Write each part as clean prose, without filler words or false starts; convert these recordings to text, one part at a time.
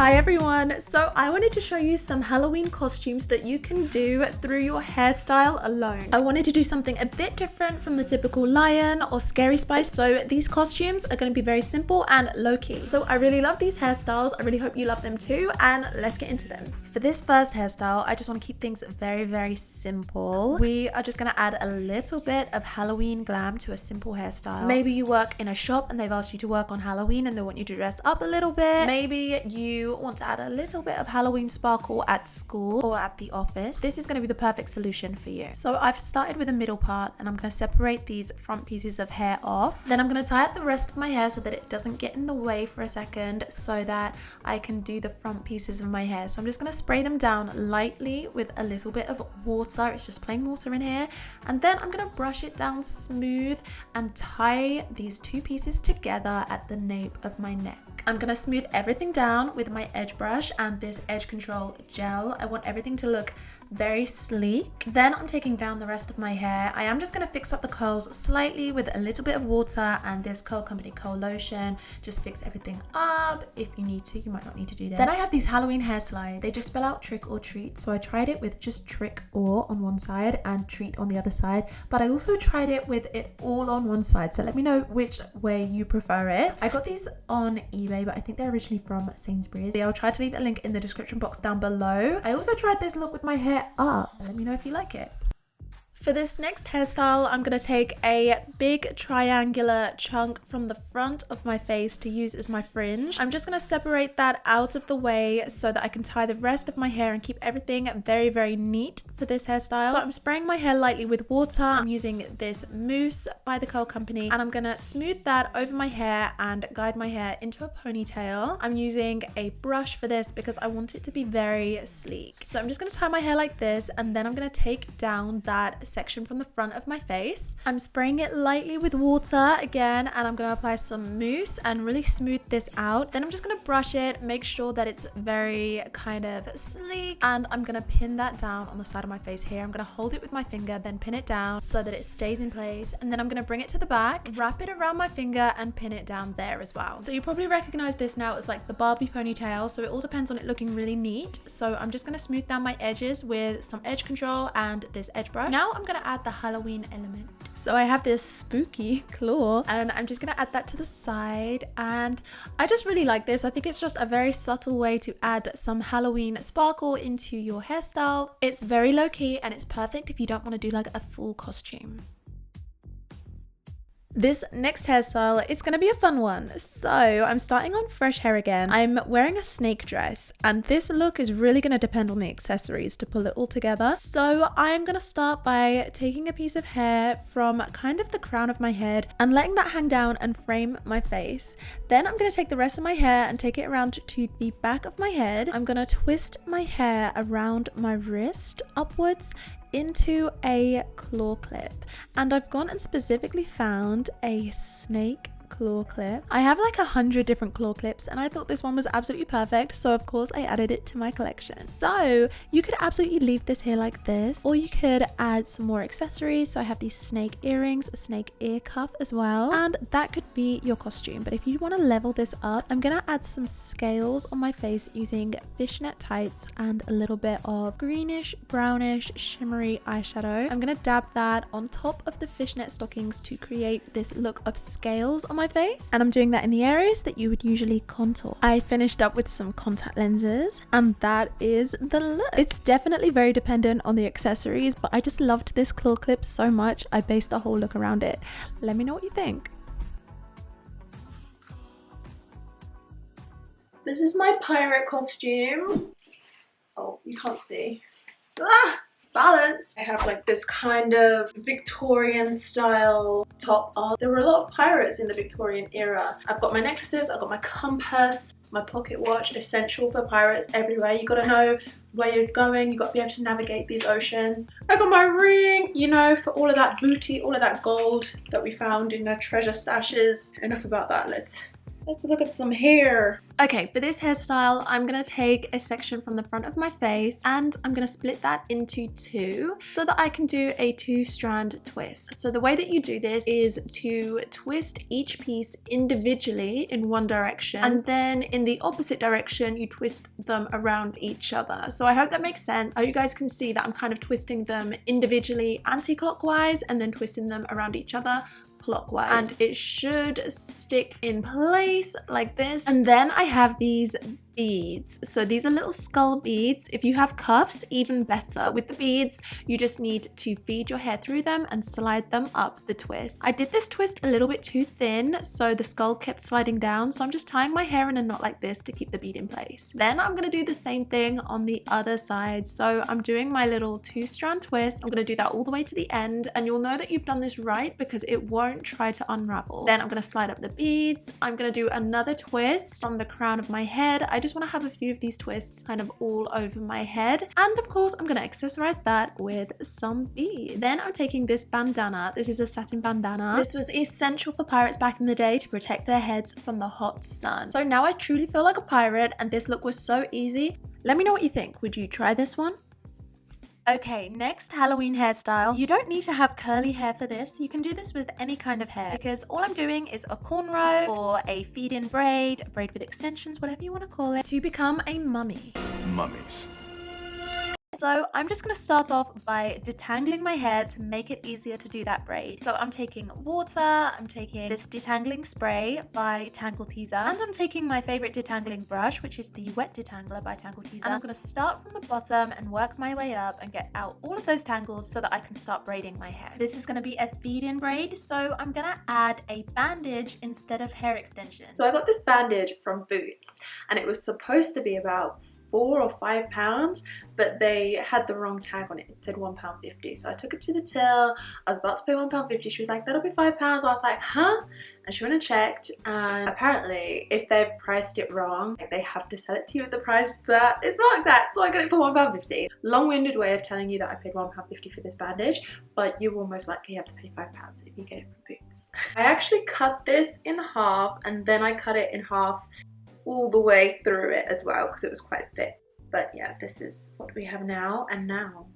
Hi everyone, so I wanted to show you some Halloween costumes that you can do through your hairstyle alone. I wanted to do something a bit different from the typical lion or scary spice, so these costumes are going to be very simple and low-key. So I really love these hairstyles, I really hope you love them too, and let's get into them. For this first hairstyle, I just want to keep things very simple. We are just going to add a little bit of Halloween glam to a simple hairstyle. Maybe you work in a shop and they've asked you to work on Halloween and they want you to dress up a little bit. Maybe you want to add a little bit of Halloween sparkle at school or at the office. This is going to be the perfect solution for you. So I've started with the middle part and I'm going to separate these front pieces of hair off. Then I'm going to tie up the rest of my hair so that it doesn't get in the way for a second so that I can do the front pieces of my hair. So I'm just going to spray them down lightly with a little bit of water. It's just plain water in here. And then I'm going to brush it down smooth and tie these two pieces together at the nape of my neck. I'm going to smooth everything down with my edge brush and this edge control gel. I want everything to look very sleek. Then I'm taking down the rest of my hair. I am just going to fix up the curls slightly with a little bit of water and this Curl Company curl lotion. Just fix everything up. If you need to, you might not need to do this. Then I have these Halloween hair slides. They just spell out trick or treat. So I tried it with just trick or on one side and treat on the other side. But I also tried it with it all on one side. So let me know which way you prefer it. I got these on eBay, but I think they're originally from Sainsbury's. I'll try to leave a link in the description box down below. I also tried this look with my hair up. Let me know if you like it. For this next hairstyle, I'm going to take a big triangular chunk from the front of my face to use as my fringe. I'm just going to separate that out of the way so that I can tie the rest of my hair and keep everything very neat for this hairstyle. So I'm spraying my hair lightly with water. I'm using this mousse by the Curl Company and I'm going to smooth that over my hair and guide my hair into a ponytail. I'm using a brush for this because I want it to be very sleek. So I'm just going to tie my hair like this and then I'm going to take down that section from the front of my face. I'm spraying it lightly with water again and I'm going to apply some mousse and really smooth this out. Then I'm just going to brush it, make sure that it's very kind of sleek, and I'm going to pin that down on the side of my face here. I'm going to hold it with my finger, then pin it down so that it stays in place, and then I'm going to bring it to the back, wrap it around my finger and pin it down there as well. So you probably recognize this now as like the Barbie ponytail, so it all depends on it looking really neat. So I'm just going to smooth down my edges with some edge control and this edge brush. Now I'm going to add the Halloween element. So I have this spooky claw and I'm just going to add that to the side, and I just really like this. I think it's just a very subtle way to add some Halloween sparkle into your hairstyle. It's very low key and it's perfect if you don't want to do like a full costume. This next hairstyle is going to be a fun one. So I'm starting on fresh hair again. I'm wearing a snake dress and this look is really going to depend on the accessories to pull it all together. So I'm going to start by taking a piece of hair from kind of the crown of my head and letting that hang down and frame my face. Then I'm going to take the rest of my hair and take it around to the back of my head. I'm going to twist my hair around my wrist upwards into a claw clip, and I've gone and specifically found a snake claw clip. I have like 100 different claw clips and I thought this one was absolutely perfect, so of course I added it to my collection. So you could absolutely leave this here like this, or you could add some more accessories. So I have these snake earrings, a snake ear cuff as well, and that could be your costume. But if you want to level this up, I'm gonna add some scales on my face using fishnet tights and a little bit of greenish brownish shimmery eyeshadow. I'm gonna dab that on top of the fishnet stockings to create this look of scales on my face, and I'm doing that in the areas that you would usually contour. I finished up with some contact lenses and that is the look. It's definitely very dependent on the accessories, but I just loved this claw clip so much I based the whole look around it. Let me know what you think. This is my pirate costume. Oh, you can't see. Balance. I have like this kind of Victorian style top on. There were a lot of pirates in the Victorian era. I've got my necklaces, I've got my compass, my pocket watch, essential for pirates everywhere. You gotta know where you're going, you gotta be able to navigate these oceans. I got my ring, you know, for all of that booty, all of that gold that we found in the treasure stashes. Enough about that, let's let's look at some hair. Okay, for this hairstyle, I'm gonna take a section from the front of my face and I'm gonna split that into two so that I can do a 2-strand twist. So the way that you do this is to twist each piece individually in one direction, and then in the opposite direction, you twist them around each other. So I hope that makes sense. So you guys can see that I'm kind of twisting them individually anti-clockwise and then twisting them around each other clockwise, and it should stick in place like this. And then I have these beads. So these are little skull beads. If you have cuffs, even better. With the beads, you just need to feed your hair through them and slide them up the twist. I did this twist a little bit too thin, so the skull kept sliding down. So I'm just tying my hair in a knot like this to keep the bead in place. Then I'm gonna do the same thing on the other side. So I'm doing my little 2-strand twist. I'm gonna do that all the way to the end, and you'll know that you've done this right because it won't try to unravel. Then I'm gonna slide up the beads. I'm gonna do another twist from the crown of my head. I just want to have a few of these twists kind of all over my head, and of course I'm going to accessorize that with some beads. Then I'm taking this bandana. This is a satin bandana. This was essential for pirates back in the day to protect their heads from the hot sun. So now I truly feel like a pirate, and this look was so easy. Let me know what you think. Would you try this one? Okay, next Halloween hairstyle. You don't need to have curly hair for this. You can do this with any kind of hair because all I'm doing is a cornrow or a feed-in braid, a braid with extensions, whatever you want to call it, to become a mummy. Mummies. So I'm just going to start off by detangling my hair to make it easier to do that braid. So I'm taking water, I'm taking this detangling spray by Tangle Teezer, and I'm taking my favorite detangling brush, which is the Wet Detangler by Tangle Teezer. And I'm going to start from the bottom and work my way up and get out all of those tangles so that I can start braiding my hair. This is going to be a feed-in braid, so I'm going to add a bandage instead of hair extensions. So I got this bandage from Boots, and it was supposed to be about £4 or £5, but they had the wrong tag on it. It said £1.50. So I took it to the till. I was about to pay £1.50. She was like, that'll be £5. I was like, huh? And she went and checked, and apparently if they've priced it wrong, like, they have to sell it to you at the price that is not exact. So I got it for £1.50. Long-winded way of telling you that I paid £1.50 for this bandage, but you will most likely have to pay £5 if you get it from Boots. I actually cut this in half, and then I cut it in half all the way through it as well because it was quite thick. But yeah, this is what we have now, and now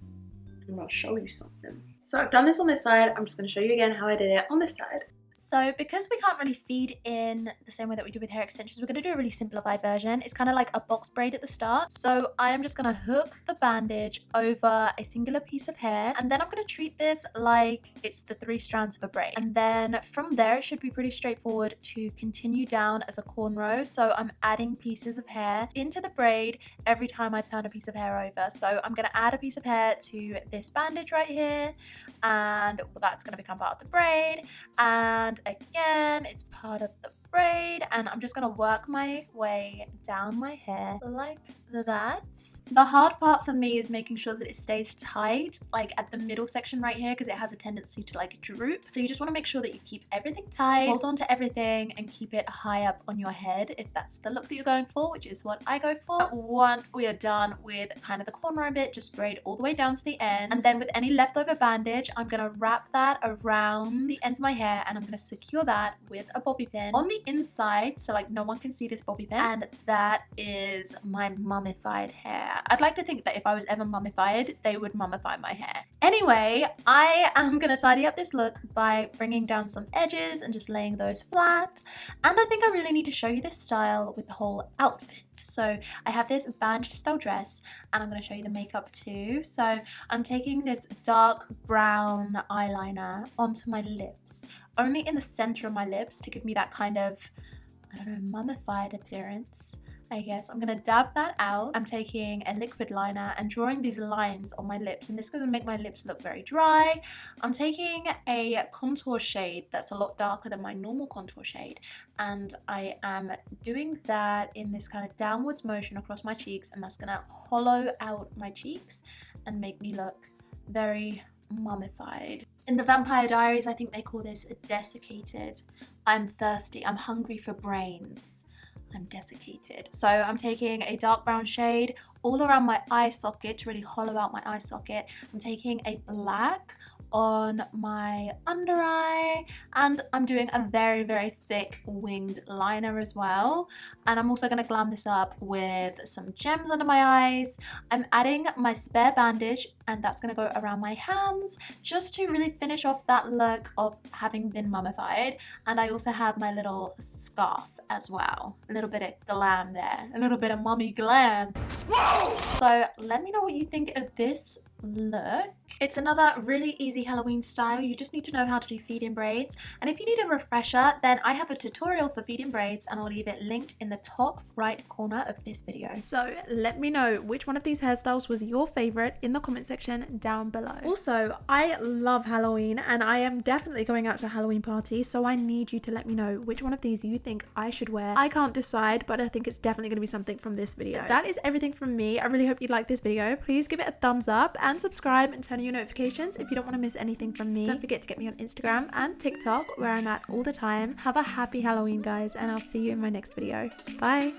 I'm going to show you something. So I've done this on this side. I'm just going to show you again how I did it on this side. So because we can't really feed in the same way that we do with hair extensions, we're going to do a really simplified version. It's kind of like a box braid at the start. So I am just going to hook the bandage over a singular piece of hair, and then I'm going to treat this like it's the 3 strands of a braid. And then from there, it should be pretty straightforward to continue down as a cornrow. So I'm adding pieces of hair into the braid every time I turn a piece of hair over. So I'm going to add a piece of hair to this bandage right here, and that's going to become part of the braid. And again, it's part of the braid, and I'm just going to work my way down my hair like that. The hard part for me is making sure that it stays tight, like at the middle section right here, because it has a tendency to like droop. So you just want to make sure that you keep everything tight, hold on to everything, and keep it high up on your head if that's the look that you're going for, which is what I go for. Once we are done with kind of the cornrow bit, just braid all the way down to the end, and then with any leftover bandage, I'm going to wrap that around the ends of my hair, and I'm going to secure that with a bobby pin on the inside, so like no one can see this bobby pin. And that is my mummified hair. I'd like to think that if I was ever mummified, they would mummify my hair. Anyway, I am gonna tidy up this look by bringing down some edges and just laying those flat. And I think I really need to show you this style with the whole outfit. So I have this bandage style dress, and I'm going to show you the makeup too. So I'm taking this dark brown eyeliner onto my lips, only in the center of my lips to give me that kind of, I don't know, mummified appearance, I guess. I'm going to dab that out. I'm taking a liquid liner and drawing these lines on my lips, and this is going to make my lips look very dry. I'm taking a contour shade that's a lot darker than my normal contour shade, and I am doing that in this kind of downwards motion across my cheeks, and that's going to hollow out my cheeks and make me look very mummified. In the Vampire Diaries, I think they call this desiccated. I'm thirsty. I'm hungry for brains. I'm desiccated. So I'm taking a dark brown shade all around my eye socket to really hollow out my eye socket. I'm taking a black on my under eye, and I'm doing a very thick winged liner as well. And I'm also going to glam this up with some gems under my eyes. I'm adding my spare bandage, and that's going to go around my hands just to really finish off that look of having been mummified. And I also have my little scarf as well. A little bit of glam there, a little bit of mummy glam. Whoa! So let me know what you think of this look. It's another really easy Halloween style. You just need to know how to do feed-in braids, and if you need a refresher, then I have a tutorial for feed-in braids, and I'll leave it linked in the top right corner of this video. So let me know which one of these hairstyles was your favorite in the comment section down below. Also, I love Halloween, and I am definitely going out to a Halloween party, so I need you to let me know which one of these you think I should wear. I can't decide, but I think it's definitely going to be something from this video. That is everything from me. I really hope you liked this video. Please give it a thumbs up and subscribe and turn on your notifications if you don't want to miss anything from me. Don't forget to get me on Instagram and TikTok, where I'm at all the time. Have a happy Halloween, guys, and I'll see you in my next video. Bye.